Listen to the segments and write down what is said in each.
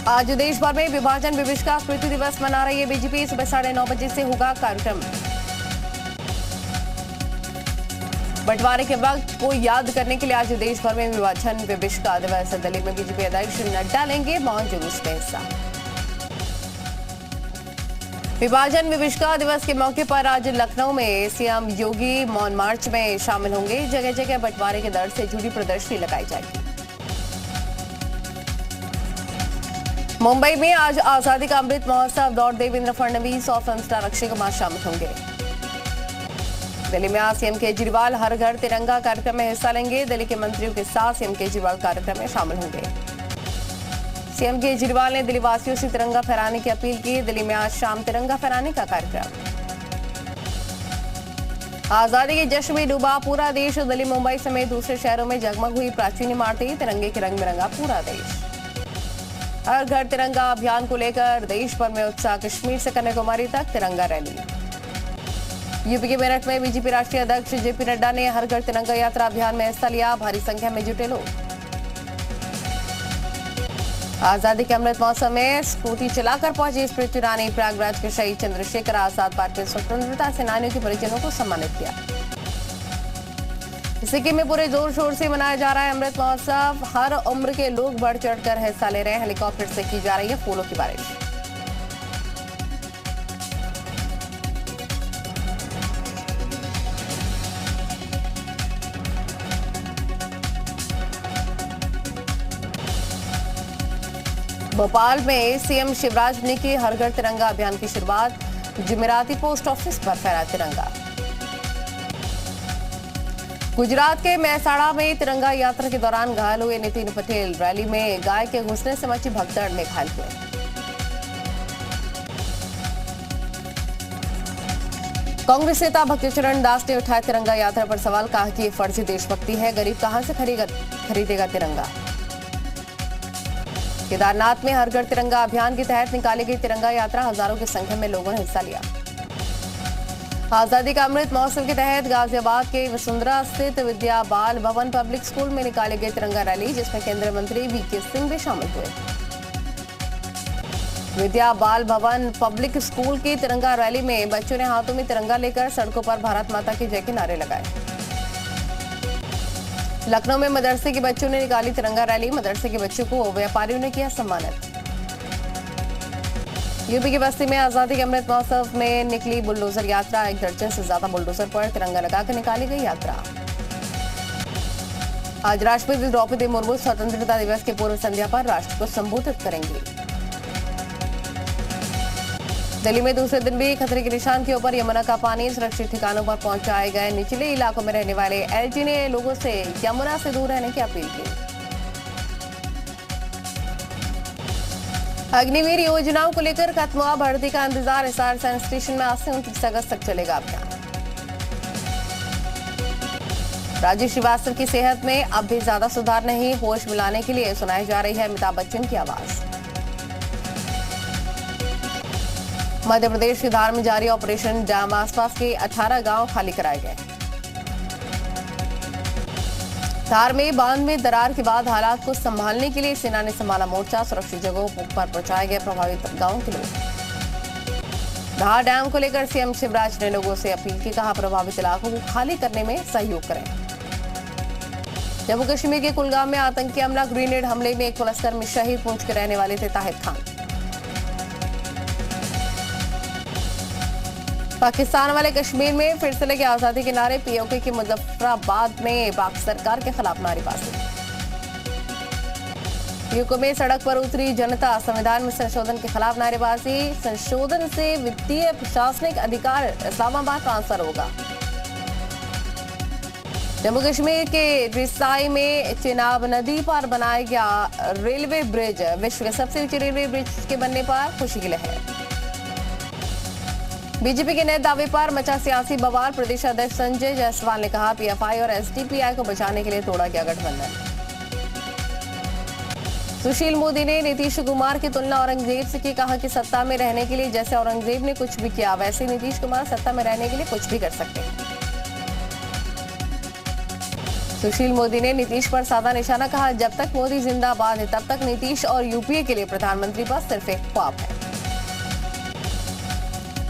आज देश भर में विभाजन विभीषिका स्मृति दिवस मना रही है बीजेपी। सुबह 9:30 बजे से होगा कार्यक्रम। बंटवारे के वक्त को याद करने के लिए आज देश भर में विभाजन विभीषिका दिवस। दिल्ली में बीजेपी अध्यक्ष नड्डा लेंगे मौन जुलूस में हिस्सा। विभाजन विभीषिका दिवस के मौके पर आज लखनऊ में सीएम योगी मौन मार्च में शामिल होंगे। जगह जगह बंटवारे के दर्द से जुड़ी प्रदर्शनी लगाई जाएगी। मुंबई में आज आजादी का अमृत महोत्सव दौड़ देवेंद्र फडणवीस और फिल्म स्टार अक्षय कुमार शामिल होंगे। दिल्ली में आज सीएम केजरीवाल हर घर तिरंगा कार्यक्रम में हिस्सा लेंगे। दिल्ली के मंत्रियों के साथ सीएम केजरीवाल कार्यक्रम में शामिल होंगे। सीएम केजरीवाल ने दिल्ली वासियों से तिरंगा फहराने की अपील की। दिल्ली में आज शाम तिरंगा फहराने का कार्यक्रम। आजादी के जश्न में डूबा पूरा देश। दिल्ली मुंबई समेत दूसरे शहरों में जगमग हुई प्राचीन इमारतें। तिरंगे के रंग में रंगा पूरा देश। हर घर तिरंगा अभियान को लेकर देश भर में उत्साह। कश्मीर से कन्याकुमारी तक तिरंगा रैली। यूपी के मेरठ में बीजेपी राष्ट्रीय अध्यक्ष जेपी नड्डा ने हर घर तिरंगा यात्रा अभियान में हिस्सा लिया। भारी संख्या में जुटे लोग। आजादी के अमृत महोत्सव में स्कूटी चलाकर पहुंची स्मृति ईरानी। प्रयागराज के शहीद चंद्रशेखर आजाद पार्क में स्वतंत्रता सेनानियों के परिजनों को सम्मानित किया। सिक्किम में पूरे जोर शोर से मनाया जा रहा है अमृत महोत्सव। हर उम्र के लोग बढ़ चढ़कर हिस्सा ले रहे हैं। हेलीकॉप्टर से की जा रही है फूलों की बारिश। भोपाल में सीएम शिवराज ने की हर घर तिरंगा अभियान की शुरुआत। जुमेराती पोस्ट ऑफिस पर फहराया तिरंगा। गुजरात के मेहसाणा में तिरंगा यात्रा के दौरान घायल हुए नितिन पटेल। रैली में गाय के घुसने से मची भगदड़ में घायल हुए। कांग्रेस नेता भक्तिचरण दास ने उठाया तिरंगा यात्रा पर सवाल। कहा कि ये फर्जी देशभक्ति है। गरीब कहां से खरीदेगा तिरंगा। केदारनाथ में हर घर तिरंगा अभियान के तहत निकाली गई तिरंगा यात्रा। हजारों की संख्या में लोगों ने हिस्सा लिया। आजादी का अमृत महोत्सव के तहत गाजियाबाद के वसुंधरा स्थित विद्या बाल भवन पब्लिक स्कूल में निकाली गई तिरंगा रैली, जिसमें केंद्रीय मंत्री वीके सिंह भी शामिल हुए। विद्या बाल भवन पब्लिक स्कूल की तिरंगा रैली में बच्चों ने हाथों में तिरंगा लेकर सड़कों पर भारत माता की जय के नारे लगाए। लखनऊ में मदरसे के बच्चों ने निकाली तिरंगा रैली। मदरसे के बच्चों को व्यापारियों ने किया सम्मानित। यूपी की बस्ती में आजादी के अमृत महोत्सव में निकली बुलडोजर यात्रा। 1 दर्जन से ज्यादा बुलडोजर पर तिरंगा लगाकर निकाली गई यात्रा। आज राष्ट्रपति द्रौपदी मुर्मू स्वतंत्रता दिवस के पूर्व संध्या पर राष्ट्र को संबोधित करेंगी। दिल्ली में दूसरे दिन भी खतरे के निशान के ऊपर यमुना का पानी। सुरक्षित ठिकानों पर पहुंचाए गए। निचले इलाकों में रहने वाले एलजी ने लोगों से यमुना से दूर रहने की अपील की। अग्निवीर योजनाओं को लेकर खत्म हुआ भर्ती का इंतजार। हिसार साइंस स्टेशन में आज से 29 अगस्त तक चलेगा अभियान। राजीव श्रीवास्तव की सेहत में अब भी ज्यादा सुधार नहीं। होश मिलाने के लिए सुनाई जा रही है अमिताभ बच्चन की आवाज। मध्य प्रदेश के धार में जारी ऑपरेशन डैम। आसपास के 18 गांव खाली कराए गए। धार में बांध में दरार के बाद हालात को संभालने के लिए सेना ने संभाला मोर्चा। सुरक्षित जगहों पर पहुंचाए गए प्रभावित गांवों के लोग। धार डैम को लेकर सीएम शिवराज ने लोगों से अपील की। कहा प्रभावित इलाकों को खाली करने में सहयोग करें। जम्मू कश्मीर के कुलगाम में आतंकी हमला। ग्रेनेड हमले में एक पुलिसकर्मी शहीद। पूंछ के रहने वाले थे ताहिर खान। पाकिस्तान वाले कश्मीर में फिर से लगे आजादी के नारे। पीओके के मुजफ्फराबाद में पाक सरकार के खिलाफ नारेबाजी। पीओके में सड़क पर उतरी जनता। संविधान में संशोधन के खिलाफ नारेबाजी। संशोधन से वित्तीय प्रशासनिक अधिकार इस्लामाबाद ट्रांसफर होगा। जम्मू कश्मीर के रिसाई में चिनाब नदी पर बनाया गया रेलवे ब्रिज। विश्व के सबसे ऊंचे रेलवे ब्रिज के बनने पर खुशी की लहर। बीजेपी के नए दावे पर मचा सियासी बवाल। प्रदेश अध्यक्ष संजय जायसवाल ने कहा पीएफआई और एसडीपीआई को बचाने के लिए तोड़ा गया गठबंधन। सुशील मोदी ने नीतीश कुमार की तुलना औरंगजेब से की। कहा कि सत्ता में रहने के लिए जैसे औरंगजेब ने कुछ भी किया, वैसे नीतीश कुमार सत्ता में रहने के लिए कुछ भी कर सकते हैं। सुशील मोदी ने नीतीश पर साधा निशाना, कहा जब तक मोदी जिंदाबाद है तब तक नीतीश और यूपीए के लिए प्रधानमंत्री पद सिर्फ एक ख्वाब है।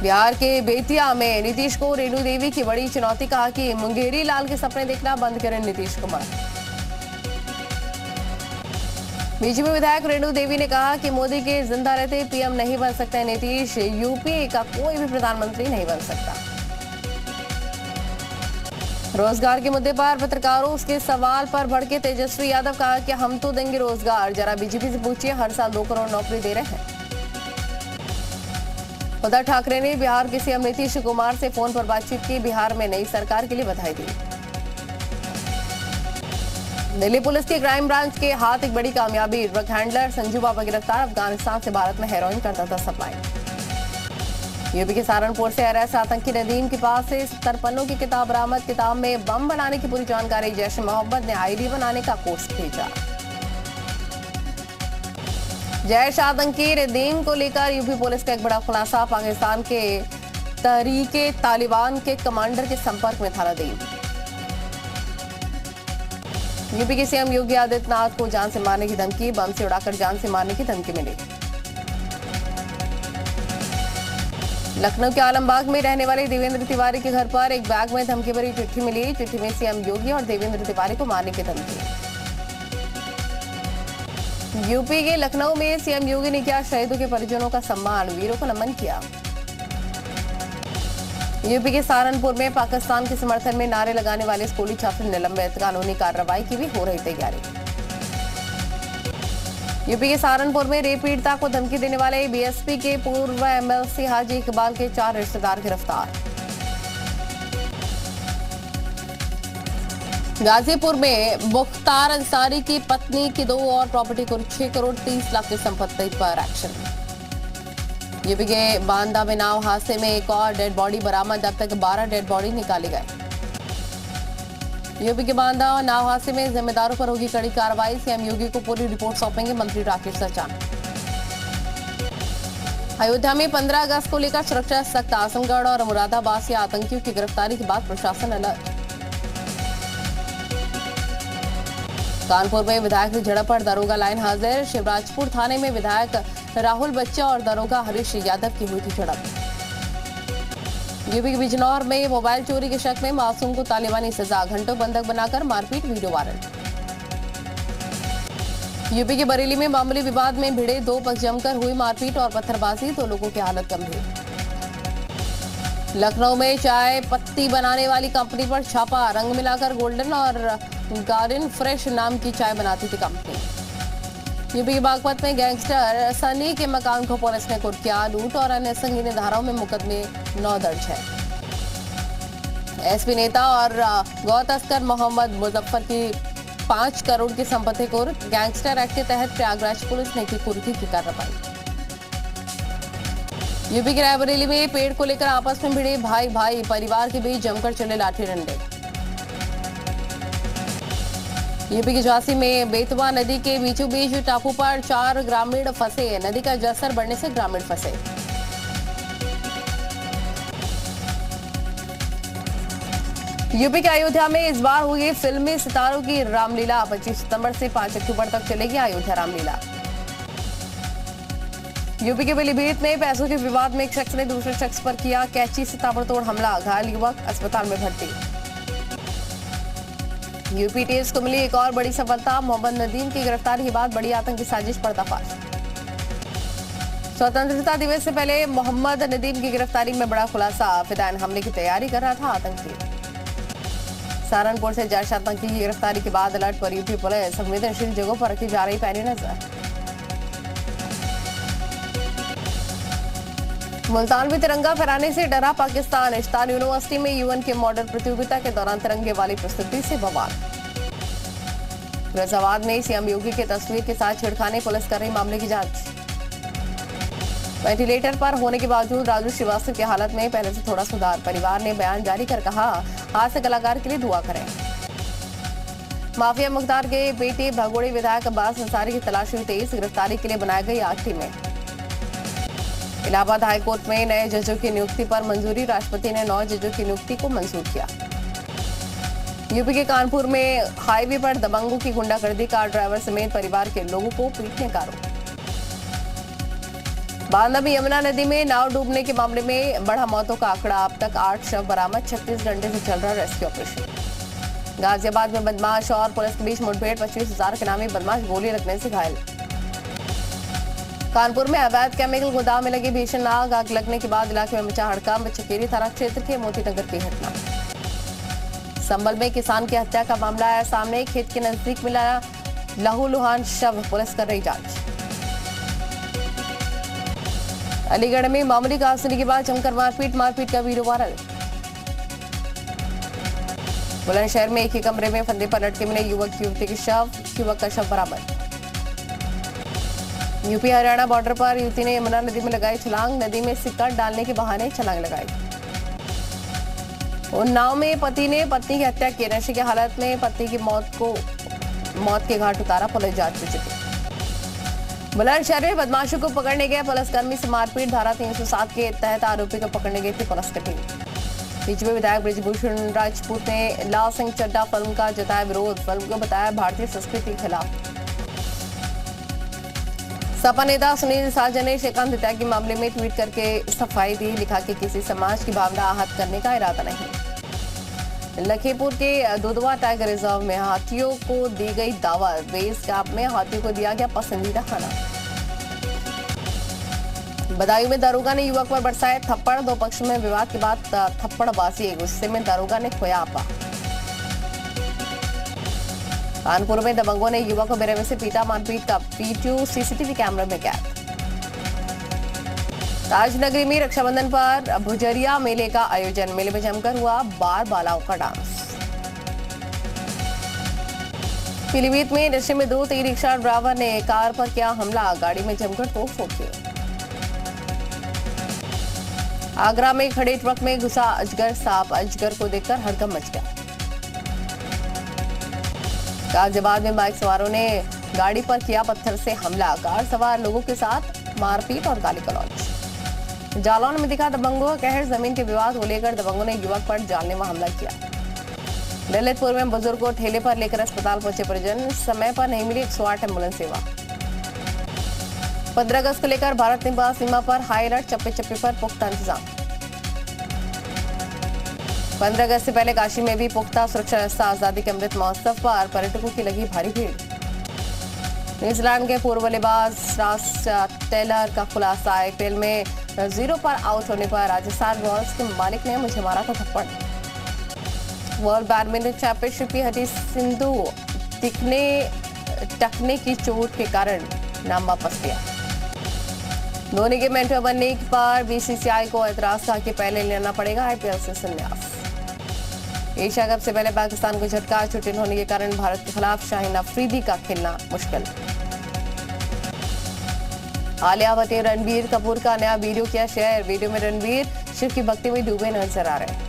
बिहार के बेतिया में नीतीश को रेणु देवी की बड़ी चुनौती, कहा कि मुंगेरी लाल के सपने देखना बंद करें नीतीश कुमार। बीजेपी विधायक रेणु देवी ने कहा कि मोदी के जिंदा रहते पीएम नहीं बन सकते नीतीश, यूपीए का कोई भी प्रधानमंत्री नहीं बन सकता। रोजगार के मुद्दे पर पत्रकारों के सवाल पर भड़के तेजस्वी यादव, कहा कि हम तो देंगे रोजगार, जरा बीजेपी से पूछिए, हर साल 2 करोड़ नौकरी दे रहे हैं। उद्धव ठाकरे ने बिहार के सीएम नीतीश कुमार से फोन पर बातचीत की, बिहार में नई सरकार के लिए बधाई दी। दिल्ली पुलिस की क्राइम ब्रांच के हाथ एक बड़ी कामयाबी, ड्रग हैंडलर संजू बाबा गिरफ्तार, अफगानिस्तान से भारत में हेरोइन करता था सप्लाई। यूपी के सहारनपुर से अरेस्ट आतंकी नदीम के पास से 70 पन्नों की किताब बरामद, किताब में बम बनाने की पूरी जानकारी, जैश ए मोहम्मद ने आईडी बनाने का कोर्स भेजा। जैश आतंकी नदीम को लेकर यूपी पुलिस का एक बड़ा खुलासा, पाकिस्तान के तहरीके तालिबान के कमांडर के संपर्क में था नदीम। यूपी के सीएम योगी आदित्यनाथ को जान से मारने की धमकी, बम से उड़ाकर जान से मारने की धमकी मिली। लखनऊ के आलमबाग में रहने वाले देवेंद्र तिवारी के घर पर एक बैग में धमकी भरी चिट्ठी मिली, चिट्ठी में सीएम योगी और देवेंद्र तिवारी को मारने की धमकी। यूपी के लखनऊ में सीएम योगी ने किया शहीदों के परिजनों का सम्मान, वीरों को नमन किया। यूपी के सहारनपुर में पाकिस्तान के समर्थन में नारे लगाने वाले स्कूली छात्र निलंबित, कानूनी कार्रवाई की भी हो रही तैयारी। यूपी के सहारनपुर में रेप पीड़िता को धमकी देने वाले बीएसपी के पूर्व एमएलसी हाजी इकबाल के 4 रिश्तेदार गिरफ्तार। गाजीपुर में मुख्तार अंसारी की पत्नी की 2 और प्रॉपर्टी को 6 करोड़ 30 लाख की संपत्ति पर एक्शन। यूपी के बांदा में नाव हादसे में एक और डेड बॉडी बरामद, अब तक 12 डेड बॉडी निकाले गए। यूपी के बांदा नाव हादसे में जिम्मेदारों पर होगी कड़ी कार्रवाई, सीएम योगी को पूरी रिपोर्ट सौंपेंगे मंत्री राकेश सरचान। अयोध्या में 15 अगस्त को लेकर सुरक्षा सख्त, आजमगढ़ और मुरादाबाद से आतंकियों की गिरफ्तारी के बाद प्रशासन अलर्ट। कानपुर में विधायक की झड़प पर दरोगा लाइन हाजिर, शिवराजपुर थाने में विधायक राहुल बच्चा और दरोगा हरीश यादव की हुई थी झड़प। यूपी के बिजनौर में मोबाइल चोरी के शक में मासूम को तालिबानी सजा, घंटों बंधक बनाकर मारपीट, वीडियो वायरल। यूपी के बरेली में मामूली विवाद में भिड़े 2 पक्ष जमकर हुई मारपीट और पत्थरबाजी, 2 लोगों की हालत गंभीर। लखनऊ में चाय पत्ती बनाने वाली कंपनी पर छापा, रंग मिलाकर गोल्डन और गार्डन फ्रेश नाम की चाय बनाती थी कंपनी। यूपी के बागपत में गैंगस्टर सनी के मकान को पुलिस ने कुर्किया, लूट और अन्य संगीन धाराओं में मुकदमे 9 दर्ज है। एसपी नेता और गौ तस्कर मोहम्मद मुजफ्फर की 5 करोड़ की संपत्ति को गैंगस्टर एक्ट के तहत प्रयागराज पुलिस ने की कुर्की की कार्रवाई। यूपी के रायबरेली में पेड़ को लेकर आपस में भिड़े भाई परिवार के बीच जमकर चले लाठी डंडे। यूपी की झांसी में बेतवा नदी के बीचों बीच टापू पर 4 ग्रामीण फंसे, नदी का जलस्तर बढ़ने से ग्रामीण फंसे। यूपी के अयोध्या में इस बार होगी फिल्मी सितारों की रामलीला, 25 सितंबर से 5 अक्टूबर तक चलेगी अयोध्या रामलीला। यूपी के पीलीभीत में पैसों के विवाद में एक शख्स ने दूसरे शख्स पर किया कैंची से ताबड़तोड़ हमला, घायल युवक अस्पताल में भर्ती। यूपी टीएस को मिली एक और बड़ी सफलता, मोहम्मद नदीम की गिरफ्तारी के बाद बड़ी आतंकी साजिश पर्दाफाश। स्वतंत्रता दिवस से पहले मोहम्मद नदीम की गिरफ्तारी में बड़ा खुलासा, फिदायन हमले की तैयारी कर रहा था आतंकी। सहारनपुर से जैश आतंकी की गिरफ्तारी के बाद अलर्ट पर यूपी पुलिस, संवेदनशील जगहों पर रखी जा रही पैनी नजर। मुल्तान में तिरंगा फहराने से डरा पाकिस्तान, इश्तान यूनिवर्सिटी में यूएन के मॉडल प्रतियोगिता के दौरान तिरंगे वाली प्रस्तुति से बवाल। फिरोजाबाद में सीएम योगी की तस्वीर के साथ छेड़खानी, पुलिस कर रही मामले की जांच। वेंटिलेटर पर होने के बावजूद राजू श्रीवास्तव की हालत में पहले से थोड़ा सुधार, परिवार ने बयान जारी कर कहा हास्य कलाकार के लिए दुआ करें। माफिया मुख्तार के बेटे भगोड़े विधायक अब्बास अंसारी की तलाश हुई तेज, गिरफ्तारी के लिए बनाई गई 8 टीमें। इलाहाबाद हाईकोर्ट में नए जजों की नियुक्ति पर मंजूरी, राष्ट्रपति ने 9 जजों की नियुक्ति को मंजूर किया। यूपी के कानपुर में हाईवे पर दबंगों की गुंडागर्दी, कार ड्राइवर समेत परिवार के लोगों को पीटने का आरोप। बांदा में यमुना नदी में नाव डूबने के मामले में बढ़ा मौतों का आंकड़ा, अब तक 8 शव बरामद, 36 घंटे से चल रहा रेस्क्यू ऑपरेशन। गाजियाबाद में बदमाश और पुलिस के बीच मुठभेड़, 25,000 के नामी बदमाश गोली लगने से घायल। कानपुर में अवैध केमिकल गोदाम में लगी भीषण आग लगने के बाद इलाके में मचा हड़कंप, चकेरी थाना क्षेत्र के मोतीनगर की घटना। संभल में किसान की हत्या का मामला आया सामने, खेत के नजदीक मिला लहूलुहान शव, पुलिस कर रही जांच। अलीगढ़ में मामूली कांसुनी के बाद जमकर मारपीट का वीडियो वायरल। बुलंदशहर में एक ही कमरे में फंदे पर लटके मिले युवक युवती के शव, युवक का शव बरामद। यूपी हरियाणा बॉर्डर पर युवती ने यमुना नदी में लगाई छलांग, नदी में सिक्का डालने के बहाने छलांग लगाई। उन्नाव में पति ने पत्नी की हत्या की, नशे की हालत में पत्नी की मौत के घाट उतारा, पुलिस जांच में जुटी। बुलंदशहर में बदमाशों को पकड़ने गए पुलिसकर्मी से मारपीट, धारा 307 के तहत आरोपी को पकड़ने गई थी पुलिस की टीम। बीजेपी विधायक ब्रिजभूषण राजपूत ने लाल सिंह चड्ढा फिल्म का जताया विरोध, फिल्म को बताया भारतीय संस्कृति के खिलाफ। सपा नेता सुनील साजन ने श्रीकांत हत्या के मामले में ट्वीट करके सफाई दी, लिखा कि किसी समाज की भावना आहत करने का इरादा नहीं। लखीमपुर के दुधवा टाइगर रिजर्व में हाथियों को दी गई दावत, बेस कैंप में हाथियों को दिया गया पसंदीदा खाना। बदायूं में दारोगा ने युवक पर बरसाए थप्पड़, दो पक्ष में विवाद के बाद थप्पड़बाजी, गुस्से में दारोगा ने खोया आपा। कानपुर में दबंगों ने युवक को बेरहमी से पीटा, मारपीट का वीडियो सीसीटीवी कैमरे में कैद। ताजनगरी में रक्षाबंधन पर भुजरिया मेले का आयोजन, मेले में जमकर हुआ बार बालाओं का डांस। पीलीभीत में नशे में धुत ई-रिक्शा ड्राइवर ने कार पर किया हमला, गाड़ी में जमकर तोड़फोड़ की। आगरा में खड़े ट्रक में घुसा अजगर सांप, अजगर को देखकर हड़कंप मच गया। गाजियाबाद में बाइक सवारों ने गाड़ी पर किया पत्थर से हमला, कार सवार लोगों के साथ मारपीट और गाली गलौज। जालौन में दिखा दबंगों का कहर, जमीन के विवाद को लेकर दबंगों ने युवक पर जानलेवा हमला किया। ललितपुर में बुजुर्ग को ठेले पर लेकर अस्पताल पहुंचे परिजन, समय पर नहीं मिली 108 एम्बुलेंस सेवा। 15 अगस्त को लेकर भारत नेपाल सीमा पर हाई अलर्ट, चप्पे चप्पे पर पुख्ता इंतजाम। 15 अगस्त से पहले काशी में भी पुख्ता सुरक्षा व्यवस्था, आजादी के अमृत महोत्सव पर पर्यटकों की लगी भारी भीड़। न्यूजीलैंड के पूर्व बल्लेबाज रॉस टेलर का खुलासा, आईपीएल में 0 पर आउट होने पर राजस्थान रॉयल्स के मालिक ने मुझे मारा था थप्पड़। वर्ल्ड बैडमिंटन चैंपियनशिप की हटी सिंधु, टकने की चोट के कारण नाम वापस लिया। धोनी के मेंटर बनने पर बीसीसीआई को एतराज था कि पहले लेना पड़ेगा आईपीएल से संन्यास। एशिया कप से पहले पाकिस्तान को झटका, छुट्टी होने के कारण भारत के खिलाफ शाहीन अफरीदी का खेलना मुश्किल। आलिया भट्ट ने रणबीर कपूर का नया वीडियो किया शेयर, वीडियो में रणबीर शिव की भक्ति में डूबे नजर आ रहे हैं।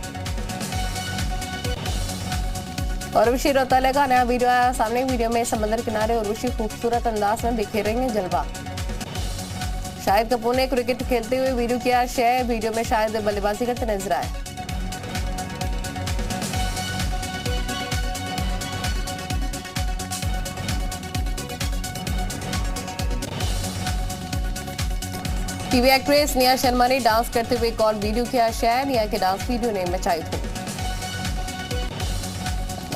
उर्वशी रौतेला का नया वीडियो आया सामने, वीडियो में समंदर किनारे उर्वशी खूबसूरत अंदाज में बिखेर रही हैं जलवा। शाहिद कपूर ने क्रिकेट खेलते हुए वीडियो किया शेयर, वीडियो में शाहिद बल्लेबाजी करते नजर आए। टीवी एक्ट्रेस निया शर्मा ने डांस करते हुए एक और वीडियो किया शेयर, निया के डांस वीडियो ने मचाई धूम।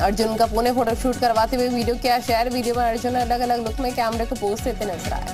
अर्जुन कपूर ने फोटोशूट करवाते हुए वीडियो किया शेयर, वीडियो में अर्जुन अलग अलग लुक में कैमरे को पोज देते नजर आए।